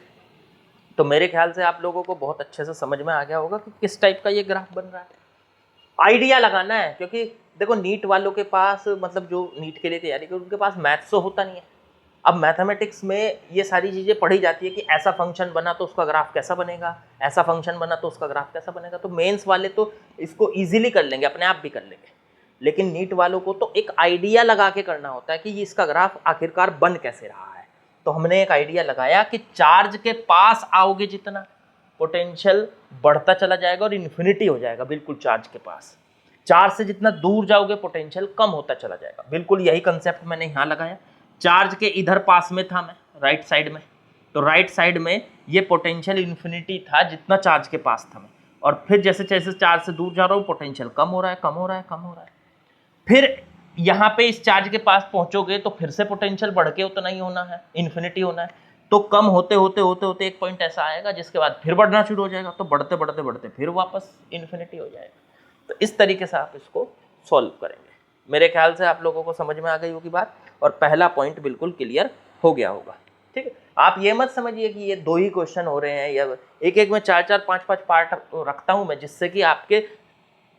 तो मेरे ख्याल से आप लोगों को बहुत अच्छे से समझ में आ गया होगा कि किस टाइप का ये ग्राफ बन रहा है। आइडिया लगाना है, क्योंकि देखो नीट वालों के पास, मतलब जो नीट के लिए तैयारी कर उनके पास मैथ्स तो होता नहीं है। अब मैथमेटिक्स में ये सारी चीज़ें पढ़ी जाती है कि ऐसा फंक्शन बना तो उसका ग्राफ कैसा बनेगा, ऐसा फंक्शन बना तो उसका ग्राफ कैसा बनेगा, तो मेंस वाले तो इसको इजीली कर लेंगे, अपने आप भी कर लेंगे। लेकिन नीट वालों को तो एक आइडिया लगा के करना होता है कि ये इसका ग्राफ आखिरकार बन कैसे रहा है। तो हमने एक आइडिया लगाया कि चार्ज के पास आओगे जितना, पोटेंशियल बढ़ता चला जाएगा और इन्फिनिटी हो जाएगा बिल्कुल चार्ज के पास। चार्ज से जितना दूर जाओगे पोटेंशियल कम होता चला जाएगा, बिल्कुल यही कंसेप्ट मैंने यहाँ लगाया। चार्ज के इधर पास में था मैं, राइट साइड में, तो राइट साइड में ये पोटेंशियल इन्फिनिटी था जितना चार्ज के पास था मैं, और फिर जैसे जैसे चार्ज से दूर जा रहा हूँ पोटेंशियल कम हो रहा है, कम हो रहा है, कम हो रहा है। फिर यहाँ पे इस चार्ज के पास पहुंचोगे तो फिर से पोटेंशियल बढ़ के उतना ही होना है, इन्फिनिटी होना है, तो कम होते होते होते होते एक पॉइंट ऐसा आएगा जिसके बाद फिर बढ़ना शुरू हो जाएगा, तो बढ़ते बढ़ते बढ़ते फिर वापस इन्फिनिटी हो जाएगा। तो इस तरीके से आप इसको सॉल्व करेंगे। मेरे ख्याल से आप लोगों को समझ में आ गई होगी बात, और पहला पॉइंट बिल्कुल क्लियर हो गया होगा। ठीक है, आप ये मत समझिए कि ये 2 ही क्वेश्चन हो रहे हैं, या एक एक में 4-4 5-5 पार्ट रखता हूं मैं, जिससे कि आपके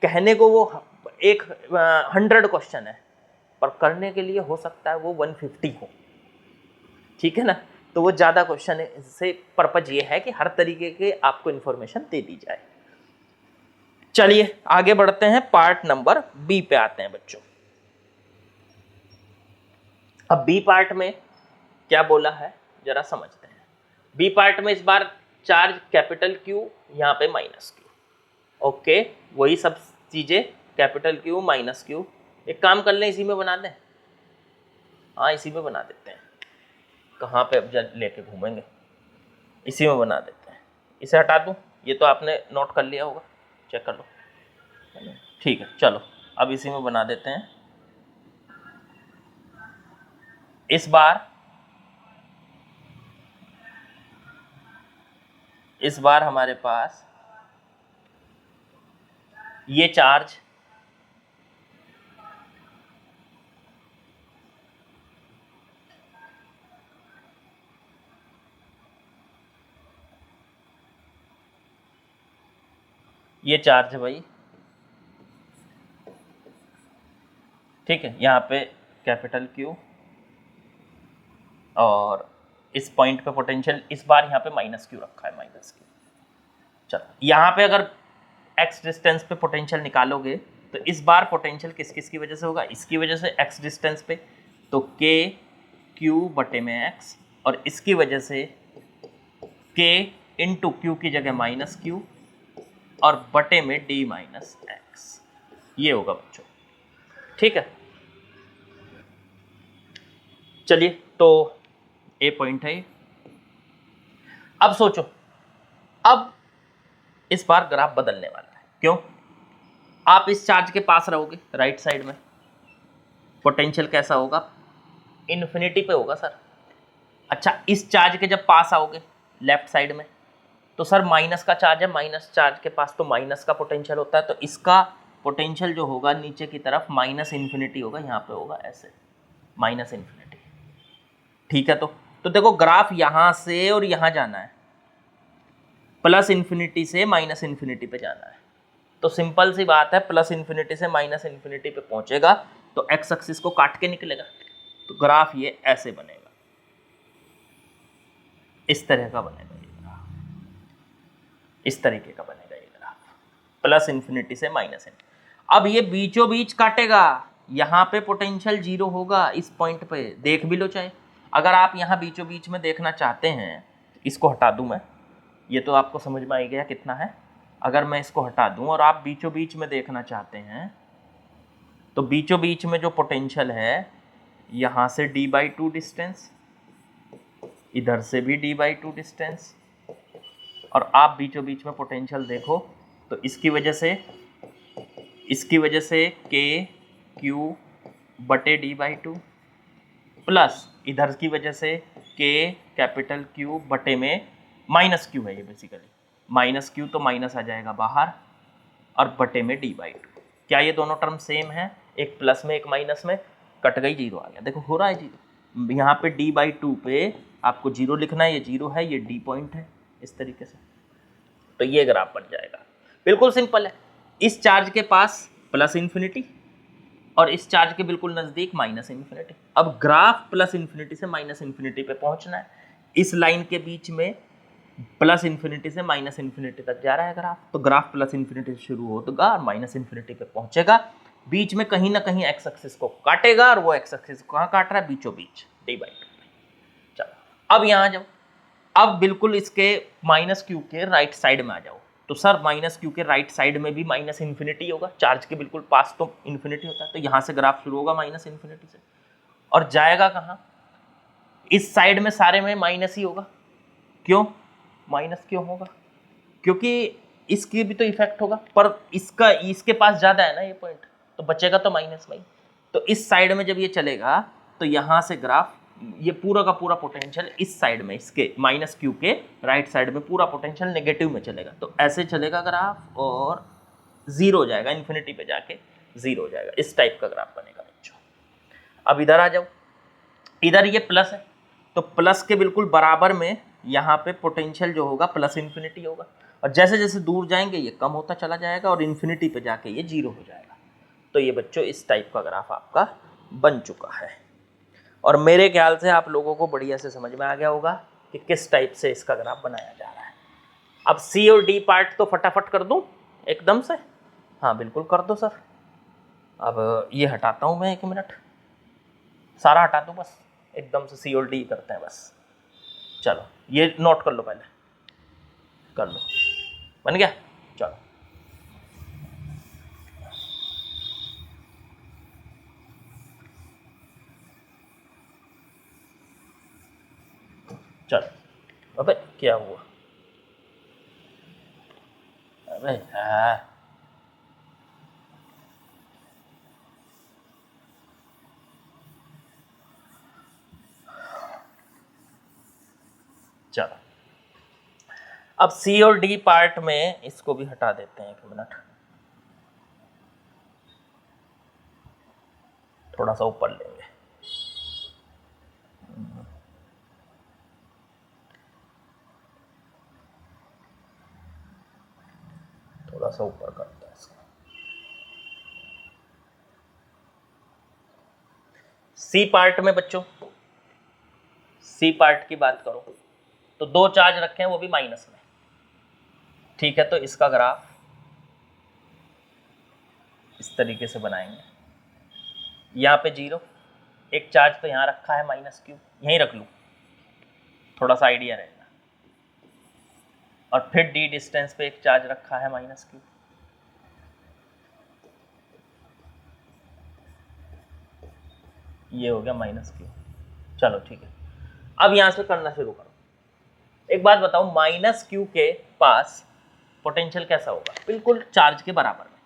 कहने को वो 100 क्वेश्चन है, पर करने के लिए हो सकता है वो 150 हो। ठीक है ना, तो वो ज़्यादा क्वेश्चन है, इससे पर्पज ये है कि हर तरीके के आपको इन्फॉर्मेशन दे दी जाए। चलिए आगे बढ़ते हैं, पार्ट नंबर बी पे आते हैं बच्चों। अब बी पार्ट में क्या बोला है जरा समझते हैं। बी पार्ट में इस बार चार्ज कैपिटल क्यू, यहाँ पे माइनस क्यू। ओके, वही सब चीजें, कैपिटल क्यू माइनस क्यू। एक काम कर लें, इसी में बना दें, हाँ इसी में बना देते हैं, कहाँ पे अब लेके घूमेंगे, इसी में बना देते हैं। इसे हटा दूँ, ये तो आपने नोट कर लिया होगा, चेक कर लो, ठीक है। चलो अब इसी में बना देते हैं। इस बार हमारे पास ये चार्ज है भाई, ठीक है, यहाँ पे कैपिटल क्यू और इस पॉइंट पे पोटेंशियल इस बार यहाँ पे माइनस क्यू रखा है, माइनस क्यू। चलो यहाँ पे अगर x डिस्टेंस पे पोटेंशियल निकालोगे तो इस बार पोटेंशियल किस किस की वजह से होगा, इसकी वजह से x डिस्टेंस पे, तो k q बटे में x, और इसकी वजह से k इंटू क्यू की जगह माइनस क्यू और बटे में d माइनस एक्स, ये होगा बच्चों। ठीक है, चलिए तो ए पॉइंट है। अब सोचो, अब इस बार ग्राफ बदलने वाला है। क्यों? आप इस चार्ज के पास रहोगे राइट साइड में, पोटेंशियल कैसा होगा, इन्फिनिटी पे होगा सर। अच्छा, इस चार्ज के जब पास आओगे लेफ्ट साइड में, तो सर माइनस का चार्ज है, माइनस चार्ज के पास तो माइनस का पोटेंशियल होता है, तो इसका पोटेंशियल जो होगा नीचे की तरफ माइनस इन्फिनिटी होगा, यहाँ पे होगा ऐसे माइनस इन्फिनिटी। ठीक है, तो देखो ग्राफ यहाँ से और यहाँ जाना है, प्लस इन्फिनिटी से माइनस इन्फिनिटी पे जाना है। तो सिंपल सी बात है, प्लस इन्फिनिटी से माइनस इन्फिनिटी पे पहुंचेगा तो एक्स एक्सिस को काट के निकलेगा, तो ग्राफ ये ऐसे बनेगा, इस तरह का बनेगा ये ग्राफ, इस तरीके का बनेगा ये ग्राफ, प्लस इन्फिनिटी से माइनस इन्फिनिटी। अब ये बीचों बीच काटेगा, यहाँ पे पोटेंशियल जीरो होगा इस पॉइंट पे, देख भी लो चाहे। अगर आप यहाँ बीचों बीच में देखना चाहते हैं, इसको हटा दूं मैं, ये तो आपको समझ में आ गया कितना है। अगर मैं इसको हटा दूं और आप बीचों बीच में देखना चाहते हैं, तो बीचों बीच में जो पोटेंशियल है, यहाँ से d/2 डिस्टेंस, इधर से भी d/2 डिस्टेंस, और आप बीचों बीच में पोटेंशियल देखो तो इसकी वजह से k q बटे d/2 प्लस इधर की वजह से k कैपिटल Q बटे में माइनस क्यू है, ये बेसिकली माइनस क्यू, तो माइनस आ जाएगा बाहर, और बटे में d/2। क्या ये दोनों टर्म सेम है, एक प्लस में एक माइनस में, कट गई, जीरो आ गया। देखो हो रहा है जीरो, यहाँ पे d/2 पे आपको जीरो लिखना है, ये जीरो है, ये d पॉइंट है, इस तरीके से, तो ये ग्राफ बन जाएगा। बिल्कुल सिंपल है, इस चार्ज के पास प्लस इन्फिनिटी और इस चार्ज के बिल्कुल नज़दीक माइनस इन्फिनिटी। अब ग्राफ प्लस इन्फिनिटी से माइनस इन्फिनिटी पे पहुंचना है, इस लाइन के बीच में प्लस इन्फिनिटी से माइनस इन्फिनिटी तक जा रहा है ग्राफ, तो ग्राफ प्लस इन्फिनिटी से शुरू होगा और माइनस इन्फिनिटी पे पहुंचेगा, बीच में कहीं ना कहीं एक्स एक्सिस को काटेगा, और वो एक्स एक्सिस कहाँ काट रहा है, बीचों बीच d/2। चलो अब यहाँ जाओ, अब बिल्कुल इसके माइनस क्यू के राइट साइड में आ जाओ, तो सर माइनस क्यू के राइट साइड में भी माइनस इन्फिनिटी होगा, चार्ज के बिल्कुल पास तो इन्फिनिटी होता है, तो यहाँ से ग्राफ शुरू होगा माइनस इन्फिनिटी से, और जाएगा कहाँ, इस साइड में सारे में माइनस ही होगा। क्यों माइनस क्यों होगा, क्योंकि इसकी भी तो इफेक्ट होगा, पर इसके पास ज़्यादा है ना ये पॉइंट, तो बचेगा तो माइनस में ही। तो इस साइड में जब ये चलेगा तो यहाँ से ग्राफ, ये पूरा का पूरा पोटेंशियल इस साइड में, इसके माइनस क्यू के राइट साइड में पूरा पोटेंशियल नेगेटिव में चलेगा, तो ऐसे चलेगा ग्राफ और जीरो हो जाएगा, इन्फिनिटी पे जाके जीरो हो जाएगा, इस टाइप का ग्राफ बनेगा बच्चों। अब इधर आ जाओ, इधर ये प्लस है, तो प्लस के बिल्कुल बराबर में यहाँ पे पोटेंशियल जो होगा प्लस इन्फिनिटी होगा, और जैसे जैसे दूर जाएंगे ये कम होता चला जाएगा और इन्फिनिटी पे जाके ये जीरो हो जाएगा। तो ये बच्चों इस टाइप का ग्राफ आपका बन चुका है, और मेरे ख्याल से आप लोगों को बढ़िया से समझ में आ गया होगा कि किस टाइप से इसका ग्राफ बनाया जा रहा है। अब सी और डी पार्ट तो फटाफट कर दूं एकदम से, हाँ बिल्कुल कर दो सर। अब ये हटाता हूँ मैं, 1 मिनट, सारा हटा दूँ बस, एकदम से सी और डी करते हैं बस। चलो ये नोट कर लो, पहले कर लो, बन गया। चलो चलो, अबे क्या हुआ, अबे यार, चलो अब सी और डी पार्ट में इसको भी हटा देते हैं, 1 मिनट, थोड़ा सा ऊपर लेंगे, थोड़ा सा ऊपर करते हैं इसको। सी पार्ट में बच्चों, सी पार्ट की बात करो तो 2 चार्ज रखे हैं वो भी माइनस में, ठीक है। तो इसका ग्राफ इस तरीके से बनाएंगे, यहाँ पे 0, एक चार्ज तो यहाँ रखा है माइनस क्यू, यहीं रख लूँ, थोड़ा सा आइडिया रहेगा। और फिर डी डिस्टेंस पे एक चार्ज रखा है माइनस क्यू, ये हो गया माइनस क्यू। चलो ठीक है, अब यहाँ से करना शुरू करो। एक बात बताओ, माइनस क्यू के पास पोटेंशियल कैसा होगा? बिल्कुल चार्ज के बराबर में।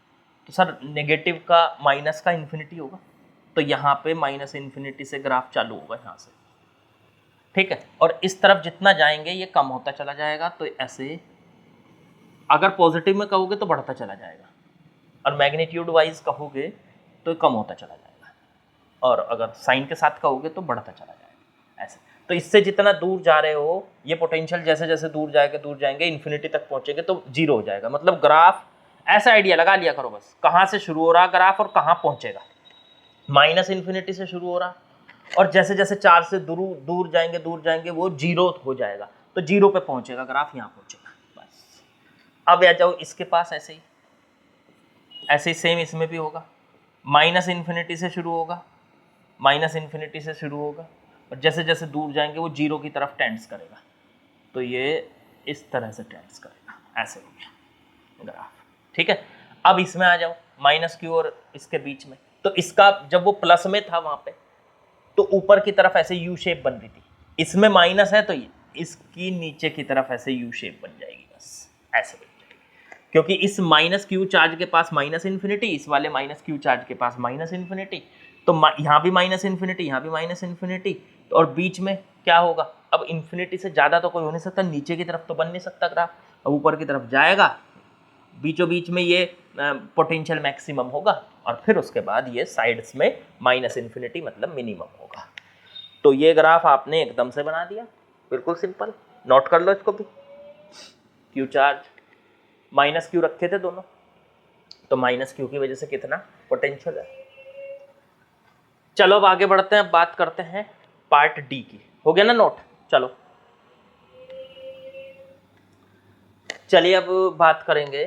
तो सर नेगेटिव का माइनस का इन्फिनिटी होगा, तो यहाँ पे माइनस इन्फिनिटी से ग्राफ चालू होगा यहाँ से, ठीक है। और इस तरफ जितना जाएंगे ये कम होता चला जाएगा, तो ऐसे अगर पॉजिटिव में कहोगे तो बढ़ता चला जाएगा, और मैग्नीट्यूड वाइज कहोगे तो कम होता चला जाएगा, और अगर साइन के साथ कहोगे तो बढ़ता चला जाएगा, ऐसे। तो इससे जितना दूर जा रहे हो ये पोटेंशियल जैसे जैसे दूर जाएंगे इन्फिनिटी तक पहुंचेंगे तो 0 हो जाएगा। मतलब ग्राफ ऐसा आइडिया लगा लिया करो बस, कहाँ से शुरू हो रहा ग्राफ और कहाँ पहुंचेगा। माइनस इन्फिनिटी से शुरू हो रहा, और जैसे जैसे 4 से दूर जाएंगे वो 0 हो जाएगा, तो 0 पे पहुंचेगा ग्राफ, यहाँ पहुंचेगा बस। अब आ जाओ इसके पास, ऐसे ही सेम इसमें भी होगा, माइनस इन्फिनिटी से शुरू होगा, और जैसे जैसे दूर जाएंगे वो 0 की तरफ टेंड्स करेगा, तो ये इस तरह से टेंड्स करेगा, ऐसे हो गया ग्राफ, ठीक है। अब इसमें आ जाओ, माइनस क्यू और इसके बीच में, तो इसका जब वो प्लस में था वहाँ पे तो ऊपर की तरफ ऐसे यू शेप बन रही थी, इसमें माइनस है तो ये इसकी नीचे की तरफ ऐसे यू शेप बन जाएगी, बस ऐसे बन जाएगी, क्योंकि इस माइनस क्यू चार्ज के पास माइनस इन्फिनिटी, इस वाले माइनस क्यू चार्ज के पास माइनस इन्फिनिटी, तो यहाँ भी माइनस इन्फिनिटी, यहाँ भी माइनस इन्फिनिटी, तो और बीच में क्या होगा? अब इन्फिनिटी से ज़्यादा तो कोई हो नहीं सकता, नीचे की तरफ तो बन नहीं सकता ग्राफ, अब ऊपर की तरफ जाएगा, बीचों बीच में ये पोटेंशियल मैक्सिमम होगा, और फिर उसके बाद ये साइड्स में माइनस इन्फिनिटी मतलब मिनिमम होगा। तो ये ग्राफ आपने एकदम से बना दिया, बिल्कुल सिंपल, नोट कर लो इसको भी। क्यू चार्ज, माइनस क्यू रखे थे दोनों, तो माइनस क्यू की वजह से कितना पोटेंशियल है। चलो अब आगे बढ़ते हैं, बात करते हैं पार्ट डी की। हो गया ना नोट? चलो चलिए अब बात करेंगे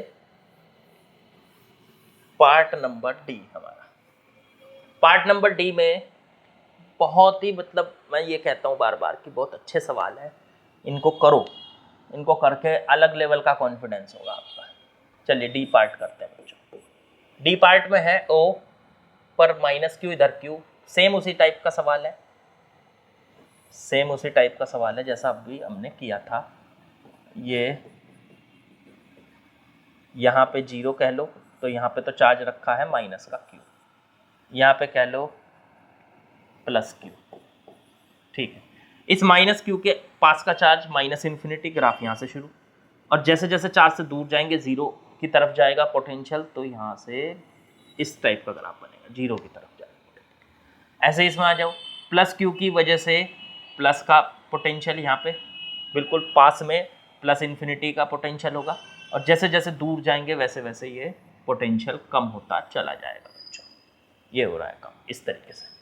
पार्ट नंबर डी। हमारा पार्ट नंबर डी में बहुत ही, मतलब मैं ये कहता हूँ बार बार कि बहुत अच्छे सवाल है, इनको करो, इनको करके अलग लेवल का कॉन्फिडेंस होगा आपका। चलिए डी पार्ट करते हैं बच्चों। डी पार्ट में है ओ पर माइनस क्यू, इधर क्यू, सेम उसी टाइप का सवाल है, सेम उसी टाइप का सवाल है जैसा अभी हमने किया था। ये यहाँ पे 0 कह लो, तो यहाँ पे तो चार्ज रखा है माइनस का क्यू, यहाँ पे कह लो प्लस क्यू, ठीक है। इस माइनस क्यू के पास का चार्ज माइनस इन्फिनिटी, ग्राफ यहाँ से शुरू, और जैसे जैसे चार्ज से दूर जाएंगे 0 की तरफ जाएगा पोटेंशियल, तो यहाँ से इस टाइप का ग्राफ बनेगा, 0 की तरफ जाएगा। ऐसे इसमें आ जाओ, प्लस क्यू की वजह से प्लस का पोटेंशियल यहाँ पे बिल्कुल पास में प्लस इन्फिनिटी का पोटेंशियल होगा, और जैसे जैसे दूर जाएंगे वैसे वैसे ये पोटेंशियल कम होता चला जाएगा बच्चों, ये हो रहा है कम इस तरीके से।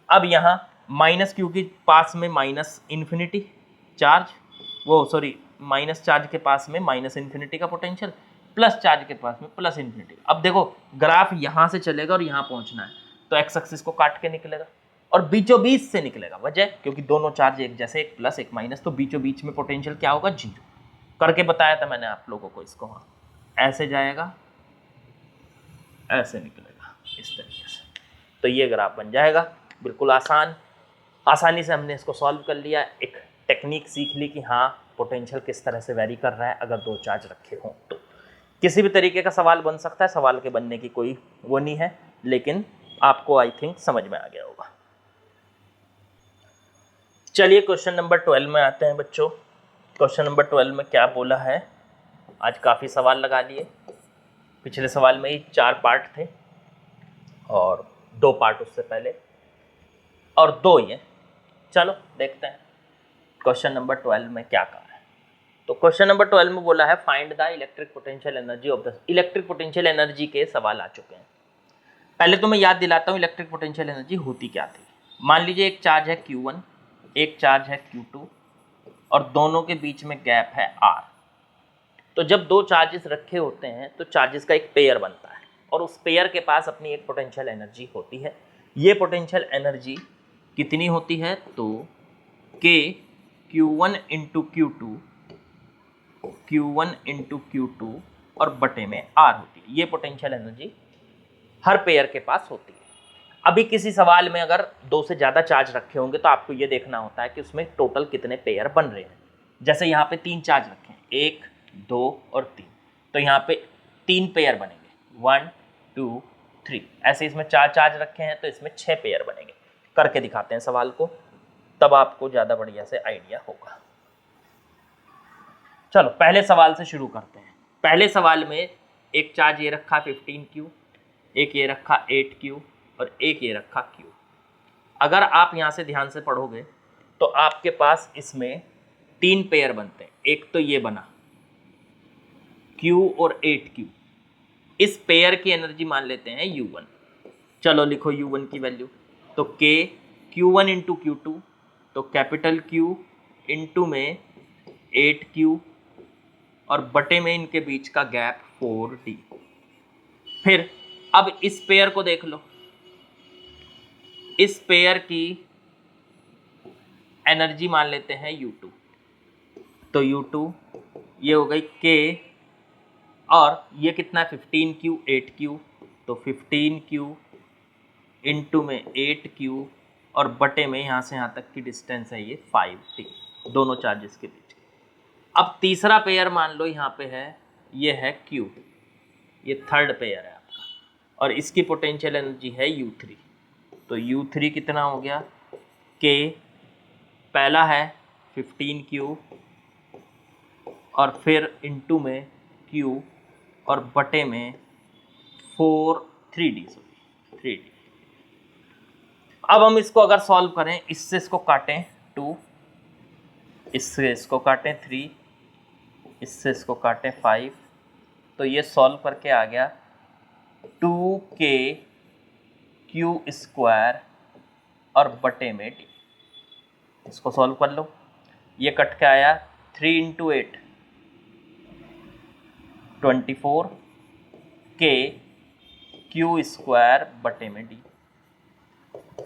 अब यहाँ माइनस क्यू के पास में माइनस इन्फिनिटी चार्ज, वो सॉरी माइनस चार्ज के पास में माइनस इन्फिनिटी का पोटेंशियल, प्लस चार्ज के पास में प्लस इन्फिनिटी। अब देखो ग्राफ यहाँ से चलेगा और यहाँ पहुँचना है, तो एक्स एक्सिस को काट के निकलेगा और बीचों बीच से निकलेगा। वजह क्योंकि दोनों चार्ज एक जैसे, एक प्लस एक माइनस, तो बीचों बीच में पोटेंशियल क्या होगा? 0। करके बताया था मैंने आप लोगों को इसको। हाँ, ऐसे जाएगा, ऐसे निकलेगा इस तरीके से, तो ये ग्राफ बन जाएगा। बिल्कुल आसानी से हमने इसको सॉल्व कर लिया। एक टेक्निक सीख ली कि हाँ पोटेंशियल किस तरह से वैरी कर रहा है अगर 2 चार्ज रखे हों। तो किसी भी तरीके का सवाल बन सकता है, सवाल के बनने की कोई वो नहीं है, लेकिन आपको आई थिंक समझ में आ गया होगा। चलिए क्वेश्चन नंबर 12 में आते हैं बच्चों। क्वेश्चन नंबर 12 में क्या बोला है? आज काफ़ी सवाल लगा लिए, पिछले सवाल में ही 4 पार्ट थे और 2 पार्ट उससे पहले, और 2 ये। चलो देखते हैं क्वेश्चन नंबर 12 में क्या कहा है। तो क्वेश्चन नंबर 12 में बोला है find the electric potential energy of the. Electric potential energy के सवाल आ चुके हैं। पहले तो मैं याद दिलाता हूँ इलेक्ट्रिक पोटेंशियल एनर्जी होती क्या थी। मान लीजिए एक चार्ज है Q1, एक चार्ज है Q2 और दोनों के बीच में गैप है R। तो जब दो चार्जेस रखे होते हैं तो चार्जेस का एक पेयर बनता है और उस पेयर के पास अपनी एक पोटेंशियल एनर्जी होती है। ये पोटेंशियल एनर्जी कितनी होती है? तो K Q1 इंटू Q2 और बटे में R होती है। ये पोटेंशियल एनर्जी हर पेयर के पास होती है। अभी किसी सवाल में अगर दो से ज़्यादा चार्ज रखे होंगे तो आपको ये देखना होता है कि उसमें टोटल कितने पेयर बन रहे हैं। जैसे यहाँ पे 3 चार्ज रखे हैं, 1, 2 और 3, तो यहाँ पे 3 पेयर बनेंगे, 1, 2, 3। ऐसे इसमें 4 चार्ज रखे हैं तो इसमें 6 पेयर बनेंगे। करके दिखाते हैं सवाल को, तब आपको ज़्यादा बढ़िया से आइडिया होगा। चलो पहले सवाल से शुरू करते हैं। पहले सवाल में एक चार्ज ये रखा 15Q, एक ये रखा 8Q और एक ये रखा Q। अगर आप यहाँ से ध्यान से पढ़ोगे तो आपके पास इसमें 3 पेयर बनते हैं। एक तो ये बना Q और 8Q, इस पेयर की एनर्जी मान लेते हैं U1। चलो लिखो U1 की वैल्यू, तो K Q1 इंटू Q2, तो कैपिटल Q इंटू में 8Q और बटे में इनके बीच का गैप 4D। फिर अब इस पेयर को देख लो, इस पेयर की एनर्जी मान लेते हैं U2, तो U2 ये हो गई K और ये कितना है 15Q 8Q, तो 15Q इंटू में 8Q और बटे में यहाँ से यहाँ तक की डिस्टेंस है ये 5D, दोनों चार्जेस के बीच। अब तीसरा पेयर मान लो यहाँ पे है, ये है Q, ये थर्ड पेयर है आपका और इसकी पोटेंशियल एनर्जी है U3। तो U3 कितना हो गया? K पहला है 15Q और फिर इंटू में Q और बटे में 3D। अब हम इसको अगर सॉल्व करें, इससे इसको काटें 2, इससे इसको काटें 3, इससे इसको काटें 5, तो ये सॉल्व करके आ गया 2K Q स्क्वायर और बटे में D। इसको सॉल्व कर लो, ये कट के आया 3 इंटू 8 24 K Q स्क्वायर बटे में D।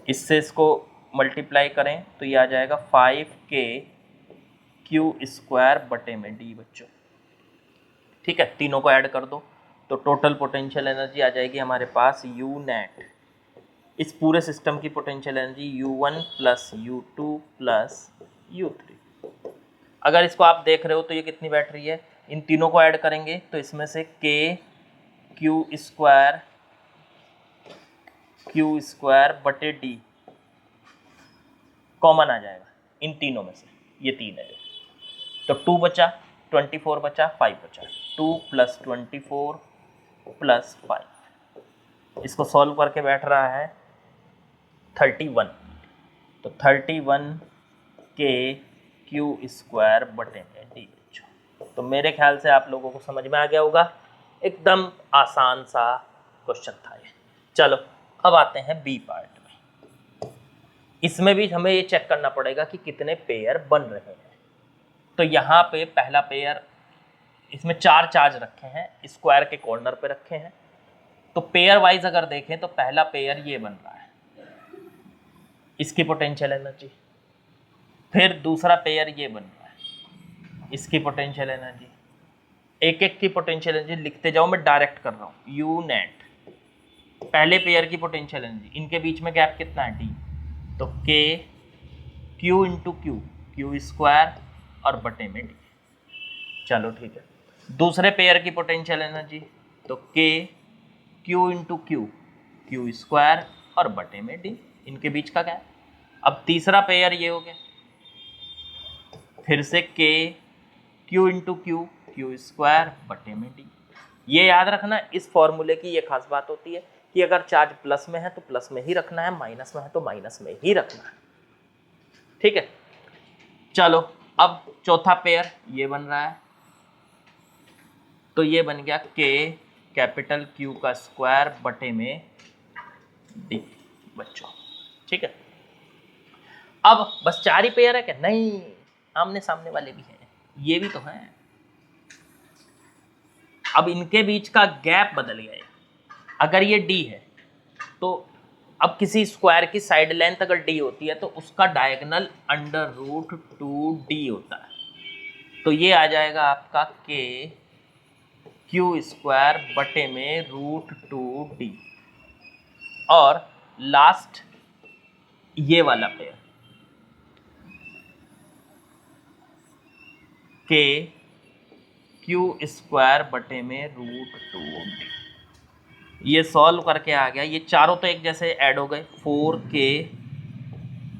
इससे इसको मल्टीप्लाई करें तो ये आ जाएगा 5K Q स्क्वायर बटे में D बच्चों। ठीक है, तीनों को ऐड कर दो तो टोटल पोटेंशियल एनर्जी आ जाएगी हमारे पास U नेट। इस पूरे सिस्टम की potential energy U1 plus U2 plus U3। अगर इसको आप देख रहे हो तो ये कितनी बैठ रही है? इन तीनों को ऐड करेंगे तो इसमें से K Q स्क्वायर बटे D कॉमन आ जाएगा इन तीनों में से, ये 3 है तो 2 बचा, 24 बचा, 5 बचा, 2 प्लस 24 प्लस 5। इसको सॉल्व करके बैठ रहा है 31, तो 31 K Q स्क्वायर बटे में D। तो मेरे ख्याल से आप लोगों को समझ में आ गया होगा, एकदम आसान सा क्वेश्चन था ये। चलो अब आते हैं बी पार्ट में। इसमें भी हमें ये चेक करना पड़ेगा कि कितने पेयर बन रहे हैं। तो यहाँ पे पहला पेयर, इसमें 4 चार्ज रखे हैं, स्क्वायर के कॉर्नर पे रखे हैं, तो पेयर वाइज अगर देखें तो पहला पेयर ये बन रहा है, इसकी पोटेंशियल एनर्जी। फिर दूसरा पेयर ये बन रहा है, इसकी पोटेंशियल एनर्जी। एक एक की पोटेंशियल एनर्जी लिखते जाओ, मैं डायरेक्ट कर रहा हूँ। यू नेट पहले पेयर की पोटेंशियल एनर्जी, इनके बीच में गैप कितना है? D, तो K Q into Q square और बटे में D। चलो ठीक है, दूसरे पेयर की पोटेंशियल एनर्जी, तो K Q into Q square और बटे में D, इनके बीच का गैप। अब तीसरा पेयर ये हो गया, फिर से K Q into Q square बटे में D। ये याद रखना, इस फॉर्मूले की ये खास बात होती है कि अगर चार्ज प्लस में है तो प्लस में ही रखना है, माइनस में है तो माइनस में ही रखना है। ठीक है, चलो अब चौथा पेयर ये बन रहा है, तो ये बन गया K कैपिटल Q का स्क्वायर बटे में D बच्चों। ठीक है, अब बस 4 ही पेयर है क्या? नहीं, आमने सामने वाले भी हैं, ये भी तो हैं। अब इनके बीच का गैप बदल गया है। अगर ये d है तो अब किसी स्क्वायर की साइड लेंथ अगर d होती है तो उसका डायगोनल √2d होता है। तो ये आ जाएगा आपका k क्यू स्क्वायर बटे में √2d। और लास्ट ये वाला पेयर k क्यू स्क्वायर बटे में √2d, ये सॉल्व करके आ गया। ये चारों तो एक जैसे ऐड हो गए, 4k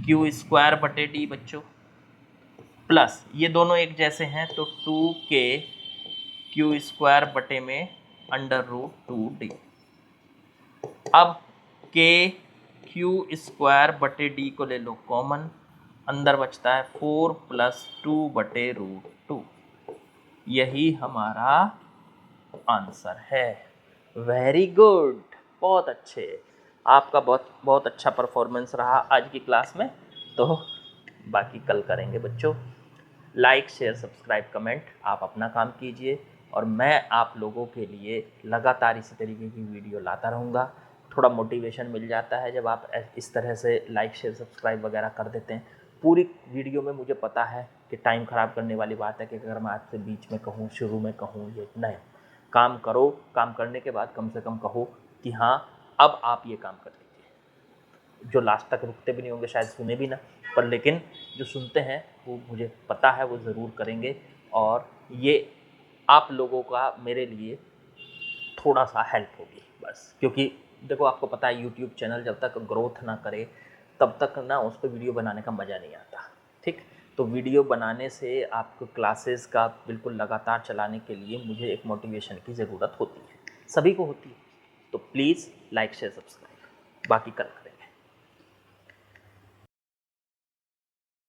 क्यू स्क्वायर बटे डी बच्चों, प्लस ये दोनों एक जैसे हैं तो 2k क्यू स्क्वायर बटे में √2d। अब k क्यू स्क्वायर बटे डी को ले लो कॉमन, अंदर बचता है 4 + 2 बटे √2। यही हमारा आंसर है। वेरी गुड, बहुत अच्छे, आपका बहुत बहुत अच्छा परफॉर्मेंस रहा आज की क्लास में। तो बाकी कल करेंगे बच्चों। लाइक शेयर सब्सक्राइब कमेंट आप अपना काम कीजिए, और मैं आप लोगों के लिए लगातार इसी तरीके की वीडियो लाता रहूँगा। थोड़ा मोटिवेशन मिल जाता है जब आप इस तरह से लाइक शेयर सब्सक्राइब वगैरह कर देते हैं। पूरी वीडियो में मुझे पता है कि टाइम ख़राब करने वाली बात है कि अगर मैं आपसे बीच में कहूँ, शुरू में कहूँ, ये नहीं। काम करो, काम करने के बाद कम से कम कहो कि हाँ अब आप ये काम कर लीजिए। जो लास्ट तक रुकते भी नहीं होंगे शायद सुने भी ना, पर लेकिन जो सुनते हैं वो मुझे पता है वो ज़रूर करेंगे। और ये आप लोगों का मेरे लिए थोड़ा सा हेल्प होगी बस, क्योंकि देखो आपको पता है यूट्यूब चैनल जब तक ग्रोथ ना करे तब तक ना उस पर वीडियो बनाने का मज़ा नहीं आता। ठीक, तो वीडियो बनाने से आपको क्लासेस का बिल्कुल लगातार चलाने के लिए मुझे एक मोटिवेशन की ज़रूरत होती है, सभी को होती है। तो प्लीज़ लाइक शेयर सब्सक्राइब, बाकी कल